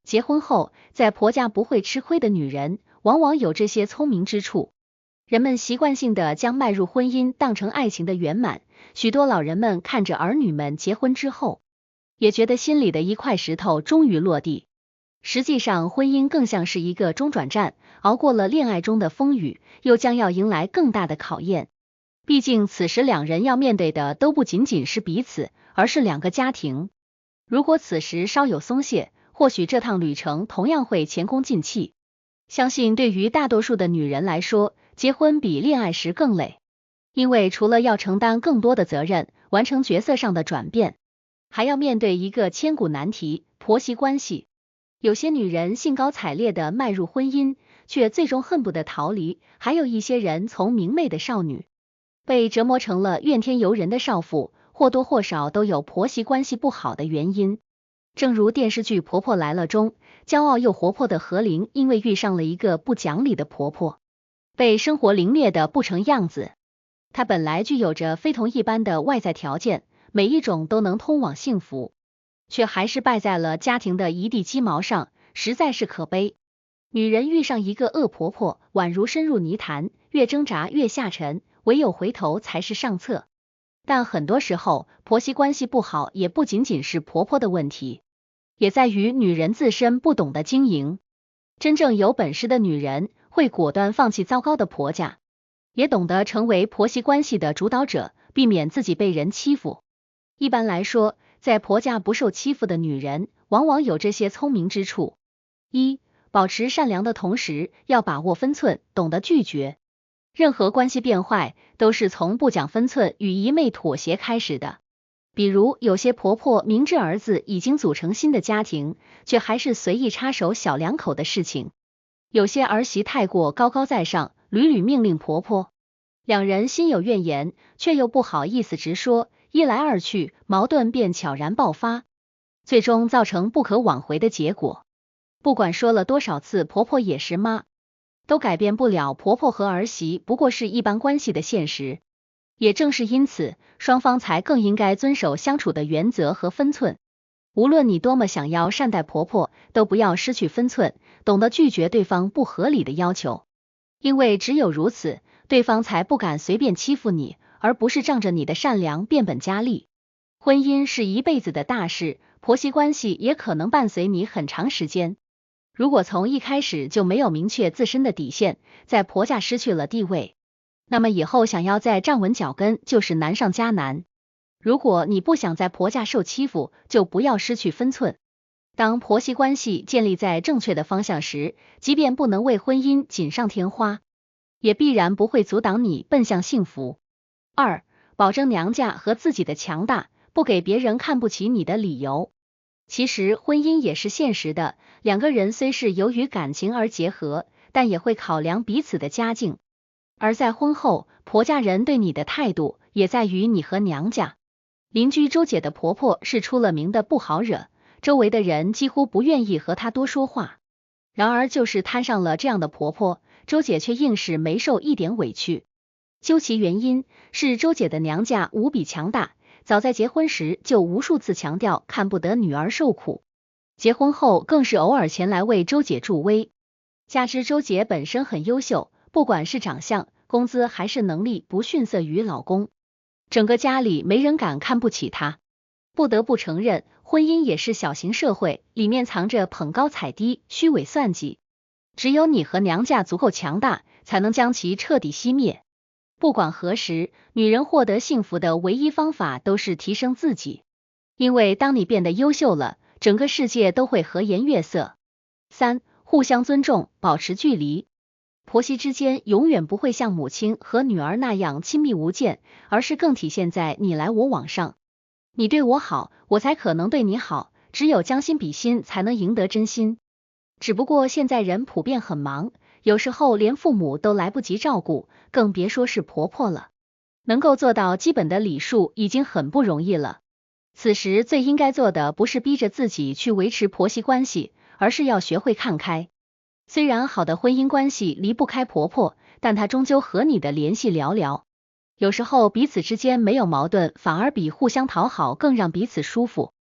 结婚后，在婆家不会吃亏的女人，往往有这些聪明之处。人们习惯性的将迈入婚姻当成爱情的圆满，许多老人们看着儿女们结婚之后，也觉得心里的一块石头终于落地。实际上，婚姻更像是一个中转站，熬过了恋爱中的风雨，又将要迎来更大的考验。毕竟此时两人要面对的都不仅仅是彼此，而是两个家庭。如果此时稍有松懈，或许这趟旅程同样会前功尽弃。相信对于大多数的女人来说，结婚比恋爱时更累，因为除了要承担更多的责任，完成角色上的转变，还要面对一个千古难题——婆媳关系。有些女人兴高采烈的迈入婚姻，却最终恨不得逃离；还有一些人从明媚的少女，被折磨成了怨天尤人的少妇，或多或少都有婆媳关系不好的原因。正如电视剧《婆婆来了》中，骄傲又活泼的何玲，因为遇上了一个不讲理的婆婆，被生活凌虐的不成样子。她本来具有着非同一般的外在条件，每一种都能通往幸福，却还是败在了家庭的一地鸡毛上，实在是可悲。女人遇上一个恶婆婆，宛如深入泥潭，越挣扎越下沉，唯有回头才是上策。但很多时候，婆媳关系不好也不仅仅是婆婆的问题，也在于女人自身不懂得经营。真正有本事的女人会果断放弃糟糕的婆家，也懂得成为婆媳关系的主导者，避免自己被人欺负。一般来说，在婆家不受欺负的女人，往往有这些聪明之处：一、保持善良的同时，要把握分寸，懂得拒绝。任何关系变坏，都是从不讲分寸与一昧妥协开始的。比如，有些婆婆明知儿子已经组成新的家庭，却还是随意插手小两口的事情；有些儿媳太过高高在上，屡屡命令婆婆，两人心有怨言，却又不好意思直说，一来二去，矛盾便悄然爆发，最终造成不可挽回的结果。不管说了多少次婆婆也是妈，都改变不了婆婆和儿媳不过是一般关系的现实。也正是因此，双方才更应该遵守相处的原则和分寸。无论你多么想要善待婆婆，都不要失去分寸，懂得拒绝对方不合理的要求。因为只有如此，对方才不敢随便欺负你，而不是仗着你的善良变本加厉。婚姻是一辈子的大事，婆媳关系也可能伴随你很长时间。如果从一开始就没有明确自身的底线，在婆家失去了地位，那么以后想要再站稳脚跟就是难上加难。如果你不想在婆家受欺负，就不要失去分寸。当婆媳关系建立在正确的方向时，即便不能为婚姻锦上添花，也必然不会阻挡你奔向幸福。二、保证娘家和自己的强大，不给别人看不起你的理由。其实婚姻也是现实的，两个人虽是由于感情而结合，但也会考量彼此的家境。而在婚后，婆家人对你的态度也在于你和娘家。邻居周姐的婆婆是出了名的不好惹，周围的人几乎不愿意和她多说话。然而就是摊上了这样的婆婆，周姐却硬是没受一点委屈。究其原因，是周姐的娘家无比强大，早在结婚时就无数次强调看不得女儿受苦，结婚后更是偶尔前来为周姐助威。加之周姐本身很优秀，不管是长相、工资还是能力，不逊色于老公，整个家里没人敢看不起她。不得不承认，婚姻也是小型社会，里面藏着捧高踩低、虚伪算计。只有你和娘家足够强大，才能将其彻底熄灭。不管何时，女人获得幸福的唯一方法都是提升自己，因为当你变得优秀了，整个世界都会和颜悦色。三、互相尊重，保持距离。婆媳之间永远不会像母亲和女儿那样亲密无间，而是更体现在你来我往上。你对我好，我才可能对你好，只有将心比心，才能赢得真心。只不过现在人普遍很忙，有时候连父母都来不及照顾，更别说是婆婆了。能够做到基本的礼数已经很不容易了。此时最应该做的不是逼着自己去维持婆媳关系，而是要学会看开。虽然好的婚姻关系离不开婆婆，但她终究和你的联系寥寥。有时候彼此之间没有矛盾，反而比互相讨好更让彼此舒服。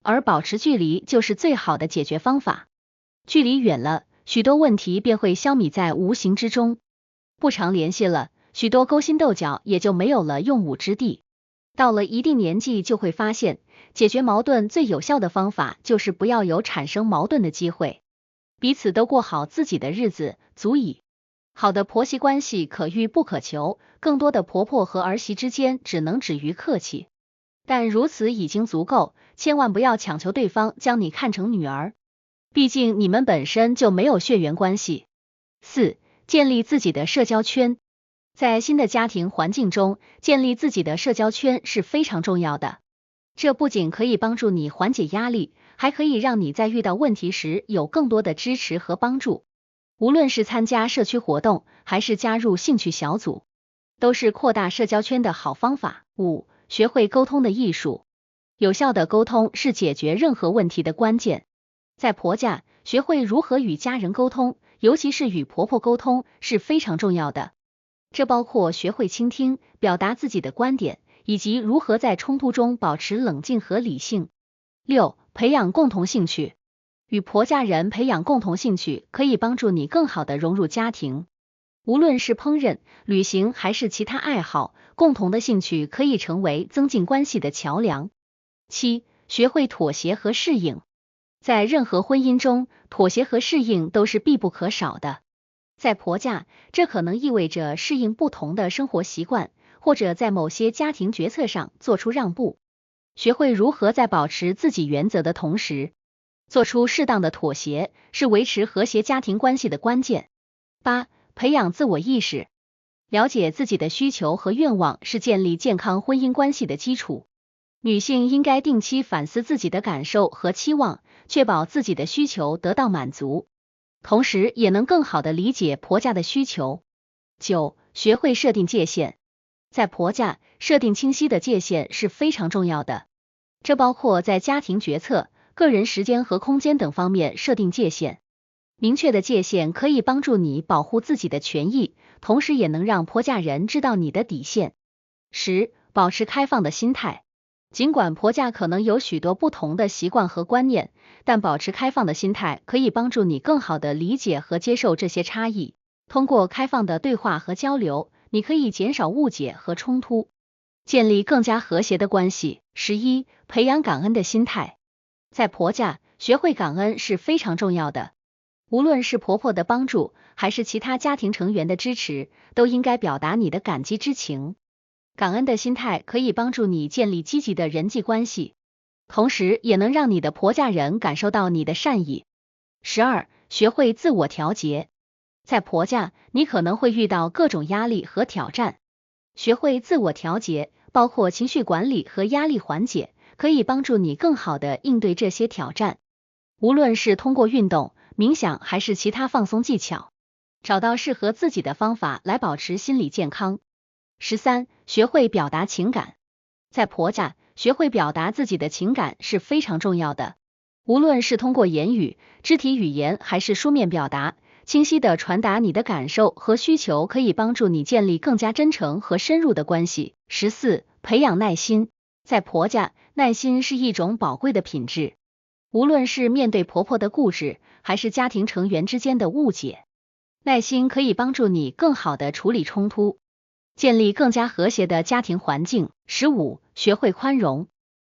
而保持距离就是最好的解决方法。距离远了，许多问题便会消弭在无形之中；不常联系了，许多勾心斗角也就没有了用武之地。到了一定年纪，就会发现，解决矛盾最有效的方法就是不要有产生矛盾的机会，彼此都过好自己的日子，足矣。好的婆媳关系可遇不可求，更多的婆婆和儿媳之间只能止于客气，但如此已经足够，千万不要强求对方将你看成女儿，毕竟你们本身就没有血缘关系。4. 建立自己的社交圈。在新的家庭环境中，建立自己的社交圈是非常重要的。这不仅可以帮助你缓解压力，还可以让你在遇到问题时有更多的支持和帮助。无论是参加社区活动，还是加入兴趣小组，都是扩大社交圈的好方法。5. 学会沟通的艺术。有效的沟通是解决任何问题的关键。在婆家，学会如何与家人沟通，尤其是与婆婆沟通，是非常重要的。这包括学会倾听，表达自己的观点，以及如何在冲突中保持冷静和理性。6. 培养共同兴趣。与婆家人培养共同兴趣，可以帮助你更好的融入家庭。无论是烹饪、旅行还是其他爱好，共同的兴趣可以成为增进关系的桥梁。7. 学会妥协和适应。在任何婚姻中，妥协和适应都是必不可少的。在婆家，这可能意味着适应不同的生活习惯，或者在某些家庭决策上做出让步。学会如何在保持自己原则的同时，做出适当的妥协，是维持和谐家庭关系的关键。8. 培养自我意识。了解自己的需求和愿望是建立健康婚姻关系的基础。女性应该定期反思自己的感受和期望，确保自己的需求得到满足，同时也能更好的理解婆家的需求。9. 学会设定界限。在婆家，设定清晰的界限是非常重要的，这包括在家庭决策、个人时间和空间等方面设定界限。明确的界限可以帮助你保护自己的权益，同时也能让婆家人知道你的底线。10. 保持开放的心态。尽管婆家可能有许多不同的习惯和观念，但保持开放的心态可以帮助你更好的理解和接受这些差异。通过开放的对话和交流，你可以减少误解和冲突，建立更加和谐的关系。11. 培养感恩的心态。在婆家，学会感恩是非常重要的。无论是婆婆的帮助，还是其他家庭成员的支持，都应该表达你的感激之情。感恩的心态可以帮助你建立积极的人际关系，同时也能让你的婆家人感受到你的善意。12. 学会自我调节。在婆家，你可能会遇到各种压力和挑战，学会自我调节，包括情绪管理和压力缓解，可以帮助你更好的应对这些挑战。无论是通过运动、冥想还是其他放松技巧，找到适合自己的方法来保持心理健康。13. 学会表达情感。在婆家，学会表达自己的情感是非常重要的。无论是通过言语、肢体语言还是书面表达，清晰地传达你的感受和需求，可以帮助你建立更加真诚和深入的关系。14. 培养耐心。在婆家，耐心是一种宝贵的品质。无论是面对婆婆的固执，还是家庭成员之间的误解，耐心可以帮助你更好地处理冲突，建立更加和谐的家庭环境。15. 学会宽容。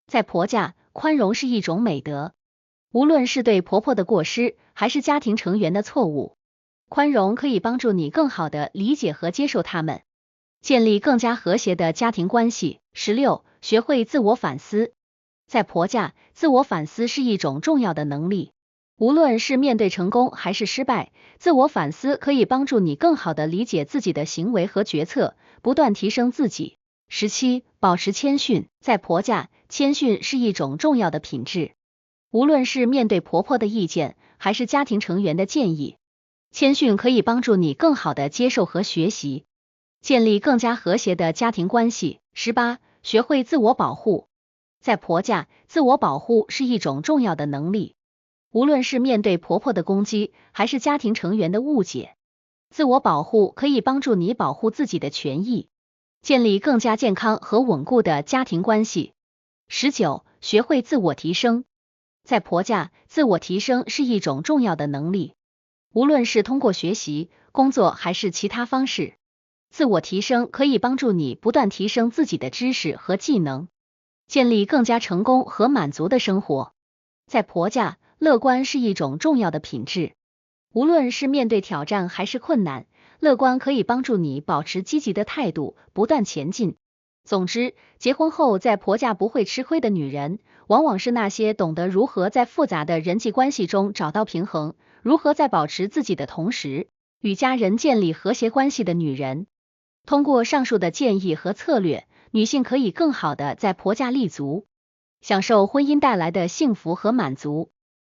在婆家，宽容是一种美德。无论是对婆婆的过失，还是家庭成员的错误，宽容可以帮助你更好地理解和接受他们，建立更加和谐的家庭关系。16. 学会自我反思。在婆家，自我反思是一种重要的能力。无论是面对成功还是失败，自我反思可以帮助你更好地理解自己的行为和决策，不断提升自己。17. 保持谦逊。在婆家，谦逊是一种重要的品质。无论是面对婆婆的意见，还是家庭成员的建议，谦逊可以帮助你更好地接受和学习，建立更加和谐的家庭关系。18. 学会自我保护。在婆家，自我保护是一种重要的能力。无论是面对婆婆的攻击，还是家庭成员的误解，自我保护可以帮助你保护自己的权益，建立更加健康和稳固的家庭关系。19. 学会自我提升。在婆家，自我提升是一种重要的能力，无论是通过学习、工作还是其他方式。自我提升可以帮助你不断提升自己的知识和技能，建立更加成功和满足的生活。在婆家，乐观是一种重要的品质，无论是面对挑战还是困难，乐观可以帮助你保持积极的态度，不断前进。总之，结婚后在婆家不会吃亏的女人，往往是那些懂得如何在复杂的人际关系中找到平衡，如何在保持自己的同时，与家人建立和谐关系的女人。通过上述的建议和策略，女性可以更好的在婆家立足，享受婚姻带来的幸福和满足。